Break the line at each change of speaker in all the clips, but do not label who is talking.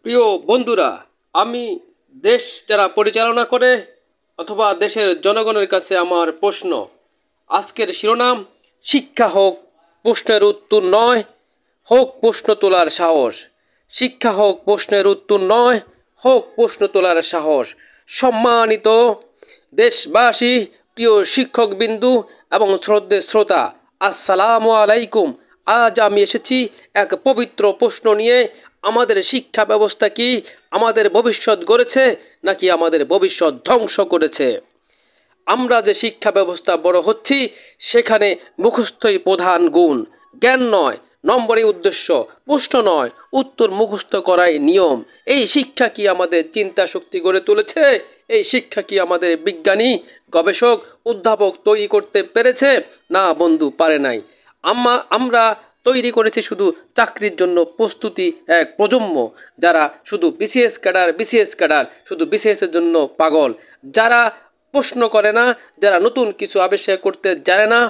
প্রিয় বন্ধুরা, আমি দেশ যারা পরিচালনা করে অথবা দেশের জনগণের কাছে আমার প্রশ্ন। আজকের শিরোনাম, শিক্ষা হোক প্রশ্নের উত্তর নয়, হোক প্রশ্ন তোলার সাহস। শিক্ষা হোক প্রশ্নের উত্তর নয়, হোক প্রশ্ন তোলার সাহস। সম্মানিত দেশবাসী, প্রিয় শিক্ষকবিন্দু এবং শ্রদ্ধেয় শ্রোতা, আসসালামু আলাইকুম। আজ আমি এসেছি এক পবিত্র প্রশ্ন নিয়ে। আমাদের শিক্ষা ব্যবস্থা কি আমাদের ভবিষ্যৎ গড়েছে নাকি আমাদের ভবিষ্যৎ ধ্বংস করেছে? আমরা যে শিক্ষা ব্যবস্থা বড় হচ্ছি, সেখানে মুখস্থই প্রধান গুণ। জ্ঞান নয়, নম্বরই উদ্দেশ্য। প্রশ্ন নয়, উত্তর মুখস্থ করাই নিয়ম। এই শিক্ষা কি আমাদের চিন্তা শক্তি গড়ে তুলেছে? এই শিক্ষা কি আমাদের বিজ্ঞানী, গবেষক, অধ্যাপক তৈরি করতে পেরেছে? না বন্ধু, পারে নাই। আমরা তৈরি করেছি শুধু চাকরির জন্য প্রস্তুতি এক প্রজন্ম, যারা শুধু বিসিএস ক্যাডার, শুধু বিসিএসের জন্য পাগল, যারা প্রশ্ন করে না, যারা নতুন কিছু আবিষ্কার করতে জানে না।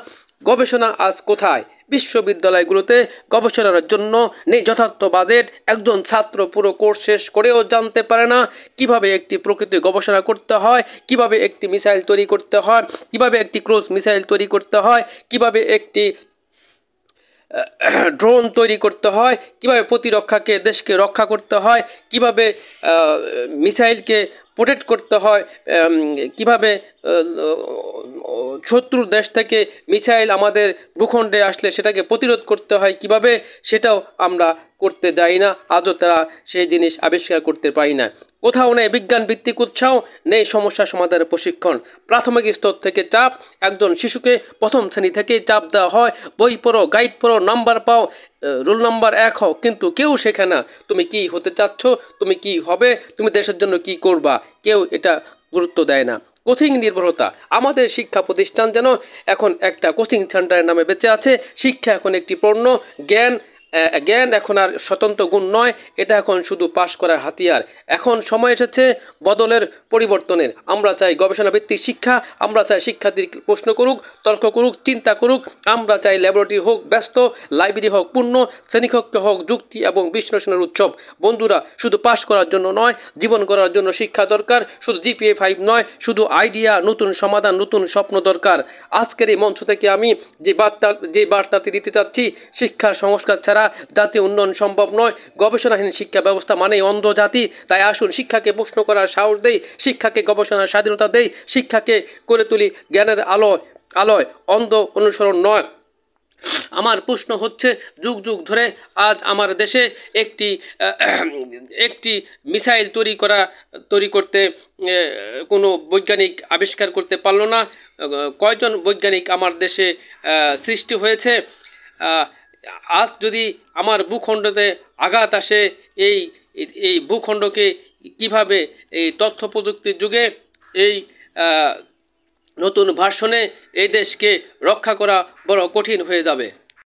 গবেষণা আজ কোথায়? বিশ্ববিদ্যালয়গুলোতে গবেষণার জন্য নেই যথার্থ বাজেট। একজন ছাত্র পুরো কোর্স শেষ করেও জানতে পারে না কিভাবে একটি প্রকৃতি গবেষণা করতে হয়, কিভাবে একটি মিসাইল তৈরি করতে হয়, কিভাবে একটি ক্রুজ মিসাইল তৈরি করতে হয়, কিভাবে একটি ড্রোন তৈরি করতে হয়, কিভাবে প্রতিরক্ষাকে দেশকে রক্ষা করতে হয়, কিভাবে মিসাইলকে প্রোটেক্ট করতে হয়, কিভাবে শত্রুর দেশ থেকে মিসাইল আমাদের ভূখণ্ডে আসলে সেটাকে প্রতিরোধ করতে হয় কিভাবে, সেটাও আমরা করতে যাই না। আজও তারা সেই জিনিস আবিষ্কার করতে পারি না। কোথাও নেই বিজ্ঞান ভিত্তিক উৎসাহ, নেই সমস্যা সমাধানের প্রশিক্ষণ। প্রাথমিক স্তর থেকে চাপ। একজন শিশুকে প্রথম শ্রেণী থেকেই চাপ দেওয়া হয়, বই পড়ো, গাইড পড়ো, নাম্বার পাও, রোল নাম্বার 1 হও। কিন্তু কেউ শেখে না তুমি কি হতে চাচ্ছ, তুমি কি হবে, তুমি দেশের জন্য কি করবা। কেউ এটা গুরুত্ব দেয় না। কোচিং নির্ভরতা। আমাদের শিক্ষা প্রতিষ্ঠান যেন এখন একটা কোচিং সেন্টারের নামে বেঁচে আছে। শিক্ষা এখন একটি পণ্য। জ্ঞান এখন আর স্বতন্ত্র গুণ নয়, এটা এখন শুধু পাশ করার হাতিয়ার। এখন সময় এসেছে বদলের, পরিবর্তনের। আমরা চাই গবেষণা ভিত্তিক শিক্ষা। আমরা চাই শিক্ষার্থী প্রশ্ন করুক, তর্ক করুক, চিন্তা করুক। আমরা চাই ল্যাবরেটরি হোক ব্যস্ত, লাইব্রেরি হোক পূর্ণ, শ্রেণীকক্ষ হোক যুক্তি এবং বিশ্লেষণের উৎসব। বন্ধুরা, শুধু পাশ করার জন্য নয়, জীবন করার জন্য শিক্ষা দরকার। শুধু জিপিএ 5 নয়, শুধু আইডিয়া, নতুন সমাধান, নতুন স্বপ্ন দরকার। আজকের এই মঞ্চ থেকে আমি যে বার্তাটি দিতে চাচ্ছি, শিক্ষার সংস্কার ছাড়া জাতীয় উন্নয়ন সম্ভব নয়। গবেষণাহীন শিক্ষা ব্যবস্থা মানেই অন্ধ জাতি। তাই আসুন শিক্ষাকে প্রশ্ন করার সাহস দেই, শিক্ষাকে গবেষণার স্বাধীনতা দেই, শিক্ষাকে করে তুলি জ্ঞানের আলোয়, অন্ধ অনুসরণ নয়। আমার প্রশ্ন হচ্ছে, যুগ যুগ ধরে আজ আমার দেশে একটি মিসাইল তৈরি করতে কোনো বৈজ্ঞানিক আবিষ্কার করতে পারল না। কয়জন বৈজ্ঞানিক আমার দেশে সৃষ্টি হয়েছে? আজ যদি আমার ভূখণ্ডতে আঘাত আসে, এই ভূখণ্ডকে কিভাবে এই তথ্য প্রযুক্তির যুগে এই নতুন ভার্সনে এই দেশকে রক্ষা করা বড় কঠিন হয়ে যাবে।